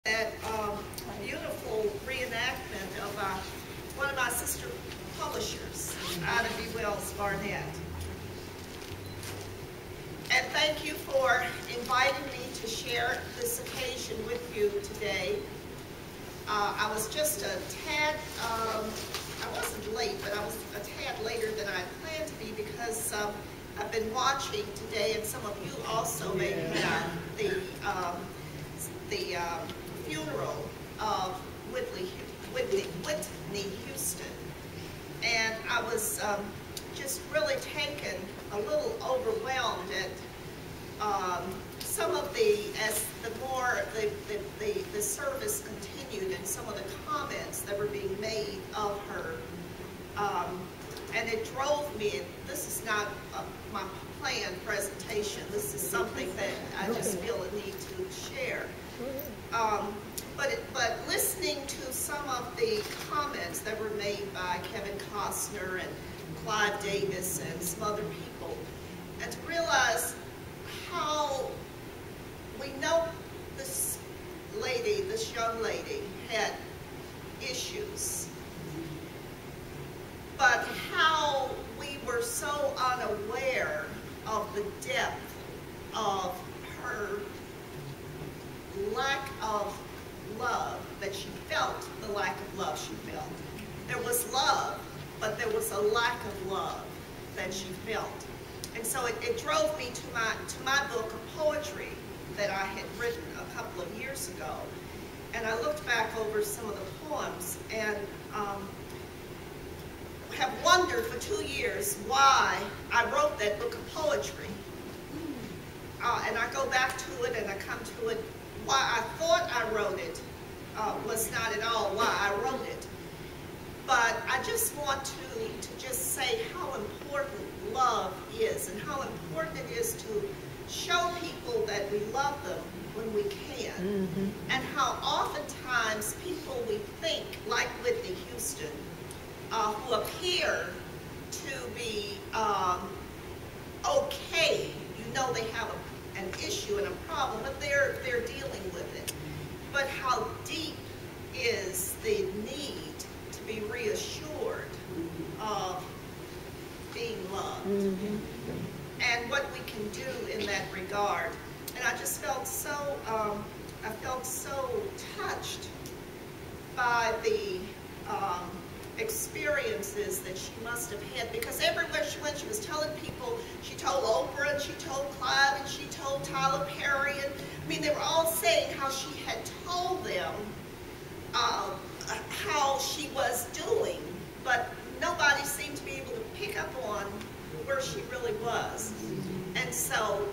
That beautiful reenactment of one of my sister publishers, Iota Phi Barnett. And thank you for inviting me to share this occasion with you today. I was just a tad, I wasn't late, but I was a tad later than I planned to be because I've been watching today, and some of you also may have the funeral of Whitney Houston. And I was just really taken, a little overwhelmed at some of as the service continued, and some of the comments that were being made of her. And it drove me, and this is not my planned presentation, this is something that I just feel a need to share. But listening to some of the comments that were made by Kevin Costner and Clive Davis and some other people, and to realize how we know this young lady had issues, but how we were so unaware of the depth of her lack of love that she felt, the lack of love she felt. There was love, but there was a lack of love that she felt. And so it drove me to my book of poetry that I had written a couple of years ago. And I looked back over some of the poems and have wondered for 2 years why I wrote that book of poetry. And I go back to it and I come to it. Why I thought I wrote it was not at all why I wrote it. But I just want to just say how important love is, and how important it is to show people that we love them when we can. And how oftentimes people we think, like Whitney Houston, who appear to be okay, you know they have an issue and a problem, but they're dealing with it. But how deep is the need to be reassured of being loved, and what we can do in that regard. And I just felt so touched by the experiences that she must have had, because everywhere she went, she was telling people, she told Oprah, and she told Clive, and she told Tyler Perry, and I mean, they were all saying how she had told them how she was doing, but nobody seemed to be able to pick up on where she really was. And so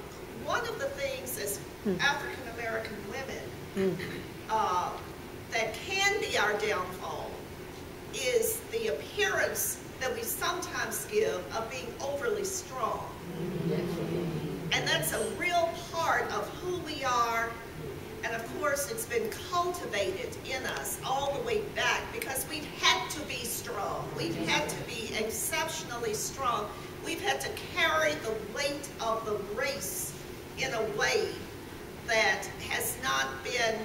one of the things as African American women that can be our downfall is the appearance that we sometimes give of being overly strong. And that's a real part of who we are. And of course, it's been cultivated in us all the way back, because we've had to be strong. We've had to be exceptionally strong. We've had to carry the weight of the race in a way that has not been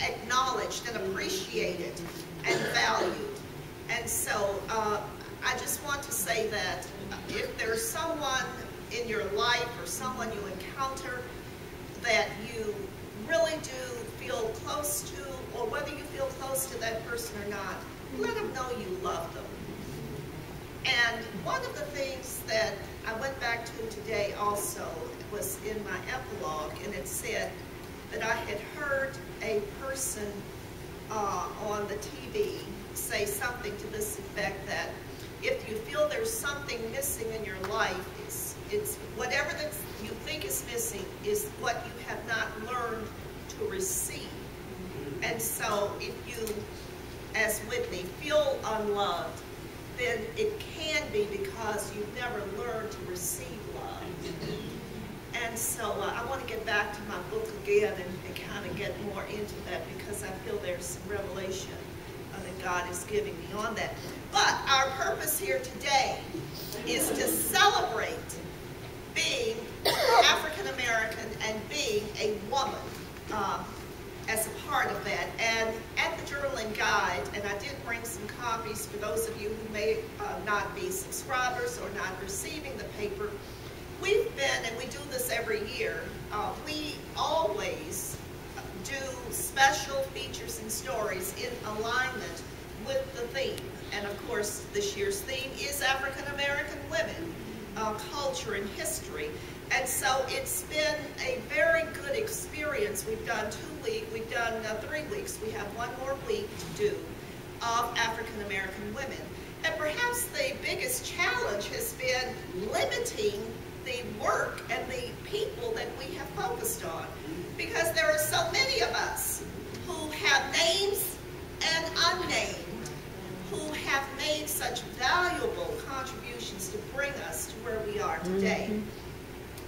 acknowledged and appreciated and valued. And so I just want to say that if there's someone in your life or someone you encounter that you really do feel close to, or whether you feel close to that person or not, let them know you love them. And one of the things that I went back to today also was in my epilogue, and it said that I had heard a person on the TV say something to this effect, that if you feel there's something missing in your life, it's whatever that you think is missing is what you have not learned to receive. And so if you, as Whitney, feel unloved, then it can be because you've never learned to receive love. And so I want to get back to my book again and kind of get more into that, because I feel there's some revelation that God is giving me on that. But our purpose here today is to celebrate being African American and being a woman. as a part of that. And at the Journaling Guide, and I did bring some copies for those of you who may not be subscribers or not receiving the paper, we've been, and we do this every year, we always do special features and stories in alignment with the theme. And of course, this year's theme is African American women, culture and history. And so it's been a very good experience. We've done 3 weeks. We have one more week to do of African American women. And perhaps the biggest challenge has been limiting the work and the people that we have focused on, because there are so many of us who have names and unnamed, who have made such valuable contributions to bring us to where we are today.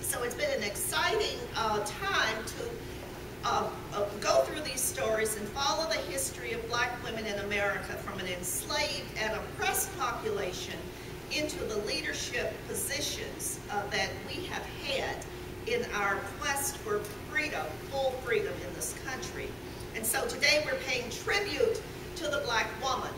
So it's been an exciting time to go through these stories and follow the history of black women in America from an enslaved and oppressed population into the leadership positions that we have had in our quest for freedom, full freedom in this country. And so today we're paying tribute to the black woman.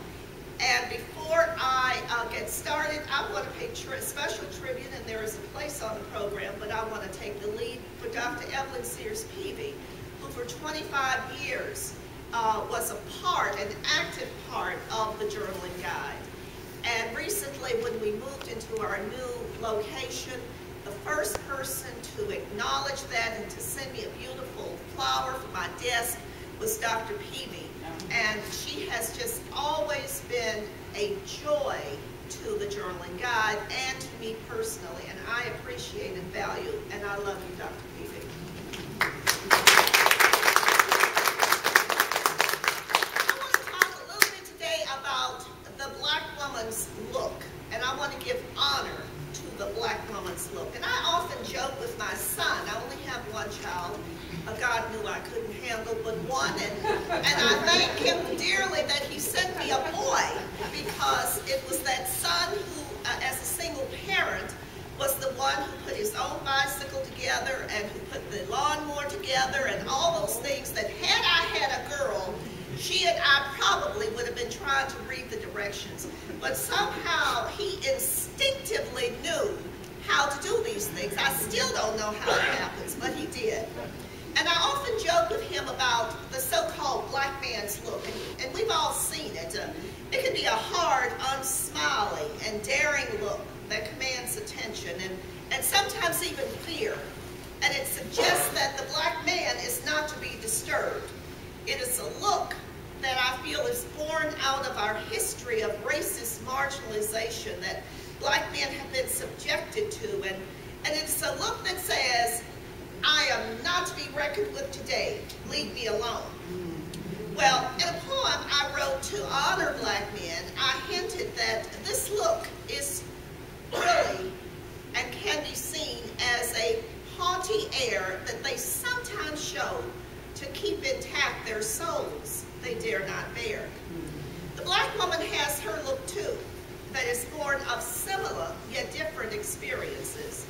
And before I get started, I want to pay special tribute, and there is a place on the program, but I want to take the lead for Dr. Evelyn Sears Peavy, who for 25 years was a part, an active part of the Journaling Guide. And recently, when we moved into our new location, the first person to acknowledge that and to send me a beautiful flower for my desk was Dr. Peavy. And she has just always been a joy to the Journaling Guide and to me personally. And I appreciate and value, and I love you, Dr. Peavy. I want to talk a little bit today about the black woman's look. And I want to give honor to the black woman's look. And I often joke with my son. I only have one child. God knew I couldn't handle but one, and I thank him dearly that he sent me a boy, because it was that son who, as a single parent, was the one who put his own bicycle together and who put the lawnmower together and all those things that had I had a girl, she and I probably would have been trying to read the directions. But somehow he instinctively knew how to do these things. I still don't know how it happens, but he did. And I often joke with him about the so-called black man's look, and we've all seen it. It can be a hard, unsmiling, and daring look that commands attention, and sometimes even fear. And it suggests that the black man is not to be disturbed. It is a look that I feel is born out of our history of racist marginalization that black men have been subjected to, and it's a look that says, I am not to be reckoned with today. Leave me alone. Well, in a poem I wrote to honor black men, I hinted that this look is really and can be seen as a haughty air that they sometimes show to keep intact their souls they dare not bear. The black woman has her look too, that is born of similar yet different experiences.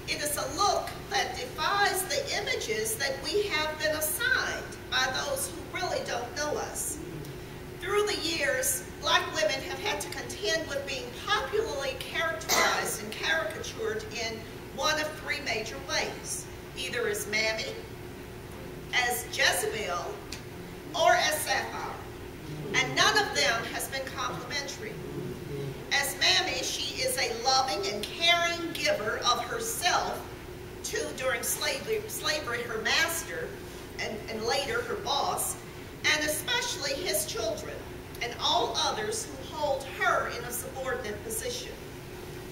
It is a look that defies the images that we have been assigned by those who really don't know us. Through the years, black women have had to contend with being popularly characterized and caricatured in one of 3 major ways, either as Mammy, as Jezebel, or as Sapphire. And none of them has been complimentary. As Mammy, she is a loving and caring giver of herself to, during slavery, her master, and later her boss, and especially his children, and all others who hold her in a subordinate position.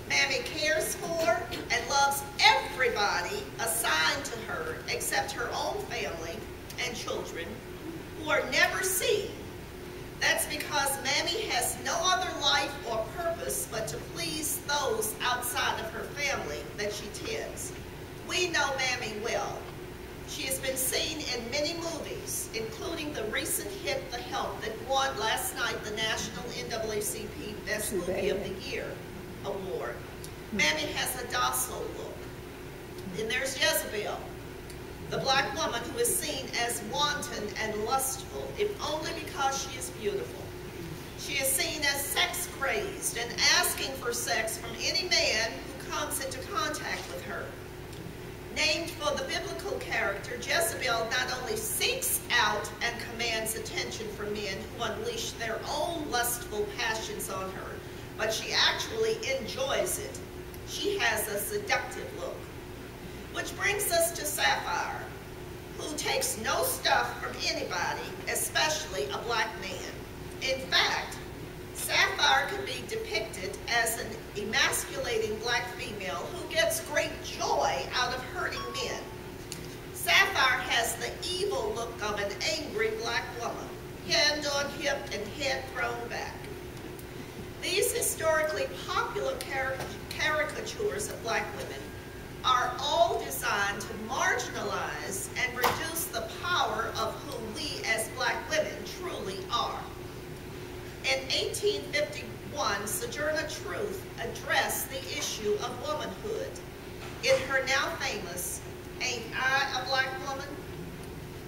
Mammy cares for and loves everybody assigned to her except her own family and children, who are never seen. That's because Mammy has no other life or purpose but to please those outside of her family that she tends. We know Mammy well. She has been seen in many movies, including the recent hit The Help that won last night the National NAACP Best Movie of the Year award. Mammy has a docile look. Then there's Jezebel. The black woman who is seen as wanton and lustful, if only because she is beautiful. She is seen as sex-crazed and asking for sex from any man who comes into contact with her. Named for the biblical character, Jezebel not only seeks out and commands attention from men who unleash their own lustful passions on her, but she actually enjoys it. She has a seductive look. Which brings us to Sapphire, who takes no stuff from anybody, especially a black man. In fact, Sapphire can be depicted as an emasculating black female who gets great joy out of hurting men. Sapphire has the evil look of an angry black woman, hand on hip and head thrown back. These historically popular caricatures of black women are all designed to marginalize and reduce the power of who we as black women truly are. In 1851, Sojourner Truth addressed the issue of womanhood. In her now famous, "Ain't I a Black Woman?"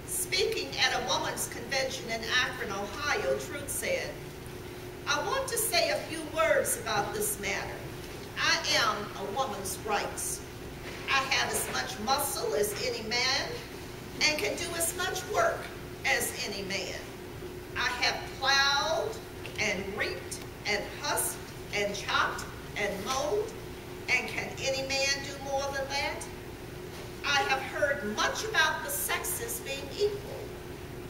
Speaking at a woman's convention in Akron, Ohio, Truth said, "I want to say a few words about this matter. I am a woman's rights. I have as much muscle as any man and can do as much work as any man. I have plowed and reaped and husked and chopped and mowed, and can any man do more than that? I have heard much about the sexes being equal.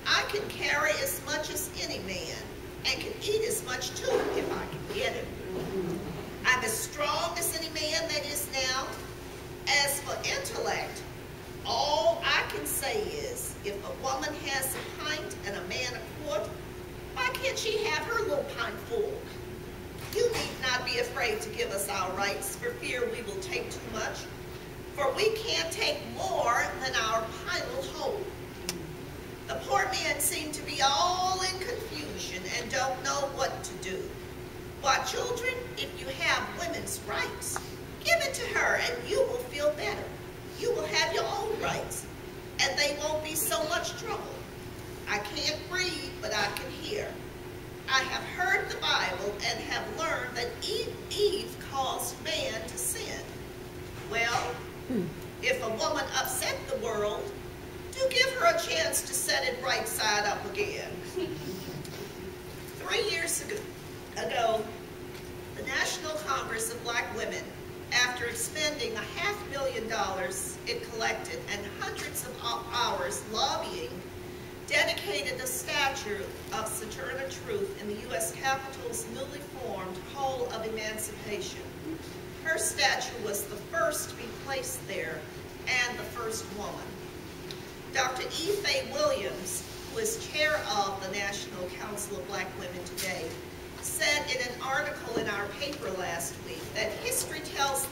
I can carry as much as any man and can eat as much too if I can get it. I'm as strong as any man that is now. As for intellect, all I can say is, if a woman has a pint and a man a quart, why can't she have her little pint full? You need not be afraid to give us our rights for fear we will take too much, for we can't take more than our pint will hold." The poor men seem to be all in confusion and don't know what to do. Why, children, if you have women's rights, give it to her and you will feel better. You will have your own rights, and they won't be so much trouble. I can't read, but I can hear. I have heard the Bible and have learned that Eve caused man to sin. Well, if a woman upset the world, do give her a chance to set it right side up again. 3 years ago, the National Congress of Black Women, after expending $500,000 it collected and hundreds of hours lobbying, dedicated a statue of Sojourner Truth in the U.S. Capitol's newly formed Hall of Emancipation. Her statue was the first to be placed there and the first woman. Dr. E. Faye Williams, who is chair of the National Council of Black Women today, said in an article in our paper last week that history tells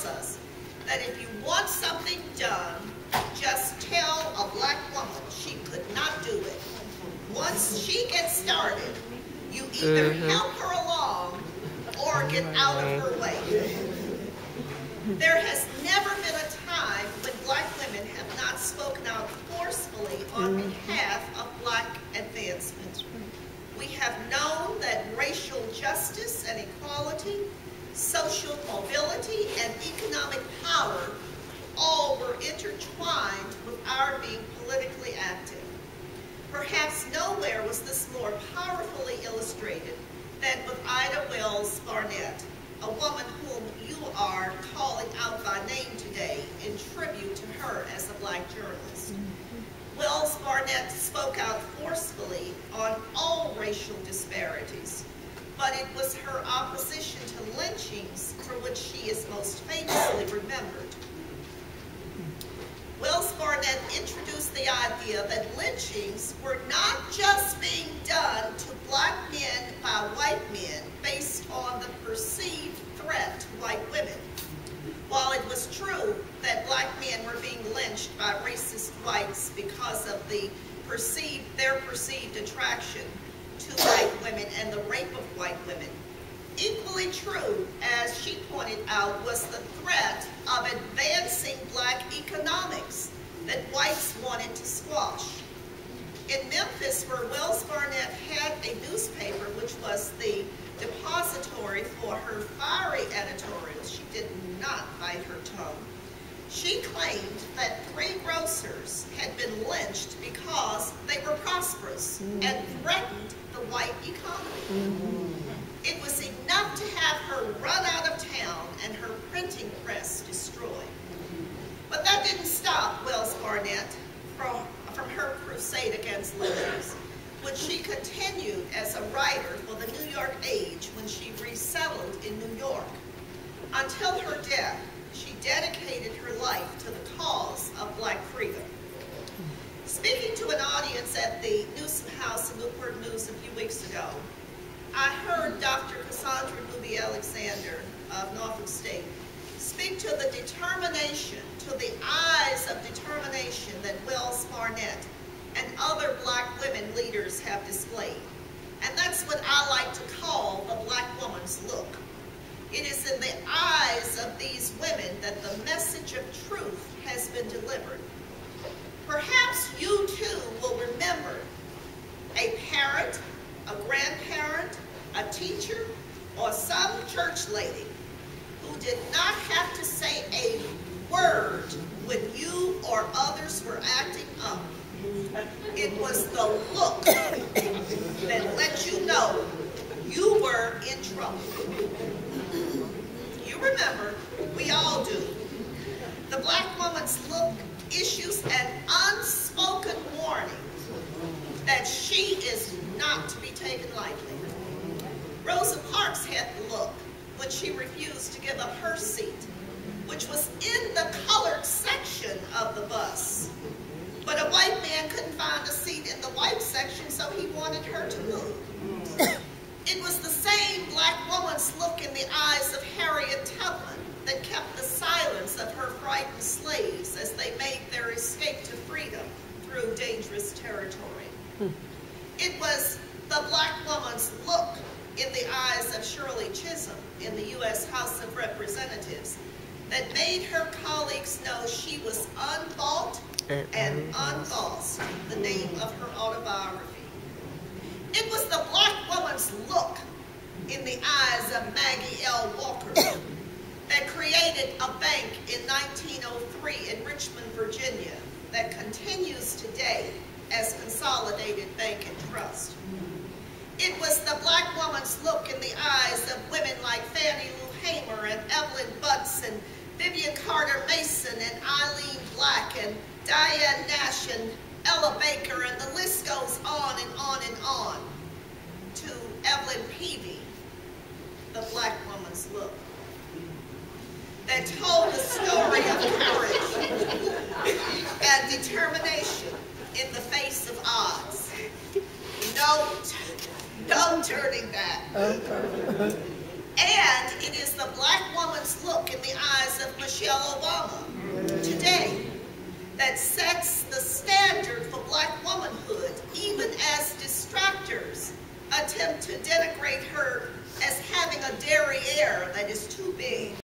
us that if you want something done, just tell a black woman she could not do it. Once she gets started, you either help her along or get out of her way. There has never been a time when black women have not spoken out forcefully on behalf of black advancement. We have known that racial justice and equality, social mobility, and economic power all were intertwined with our being politically active. Perhaps nowhere was this more powerfully illustrated than with Ida Wells Barnett, a woman whom you are calling out by name today in tribute to her as a black journalist. Wells Barnett spoke out forcefully on all racial disparities, but it was her opposition to lynchings for which she is most famously remembered. Wells Barnett introduced the idea that lynchings were not just being done to black men by white men based on the perceived threat to white women. While it was true that black men were being lynched by racist whites because of their perceived attraction to white women and the rape of white women, equally true, as she pointed out, was the threat of advancing black economics that whites wanted to squash. In Memphis, where Wells Barnett had a newspaper which was the depository for her fiery editorials, she did not bite her tongue. She claimed that 3 grocers had been lynched because they were prosperous and threatened the white economy. It was enough to have her run out of town and her printing press destroyed. But that didn't stop Wells Barnett from her crusade against lynchings, which she continued as a writer for the New York Age when she resettled in New York. Until her death, she dedicated her life to the cause of black freedom. Speaking to an audience at the Newsom House in Newport News a few weeks ago, I heard Dr. Cassandra Newby Alexander of Norfolk State speak to the determination, to the eyes of determination that Wells Barnett and other black women leaders have displayed. And that's what I like to call the black woman's look. It is in the eyes of these women that the message of truth has been delivered. Perhaps you too will remember a parent, a grandparent, a teacher, or some church lady who did not have to say a word when you or others were acting up. It was the look that let you know you were in trouble. You remember, we all do. The black woman's look issues an unspoken warning that she is not to be taken lightly. Rosa Parks had the look when she refused to give up her seat, which was in the colored section of the bus. But a white man couldn't find a seat in the white section, so he wanted her to move. It was the same black woman's look in the eyes of Harriet Tubman that kept the silence of her frightened slaves as they made their escape to freedom through dangerous territory. It was the black woman's look in the eyes of Shirley Chisholm in the U.S. House of Representatives that made her colleagues know she was unbought and unbossed, the name of her autobiography. It was the black woman's look in the eyes of Maggie L. Walker that created a bank in 1903 in Richmond, Virginia that continues today as Consolidated Bank and Trust. It was the black woman's look in the eyes of women like Fannie Lou Hamer and Evelyn Butts and Vivian Carter Mason and Eileen Black and Diane Nash and Ella Baker, and the list goes on and on and on, to Evelyn Peavy, the black woman's look, that told the story of courage and determination in the face of odds. No turning back. And it is the black woman's look in the eyes of Michelle Obama today that sets the standard for black womanhood, even as distractors attempt to denigrate her as having a derriere that is too big.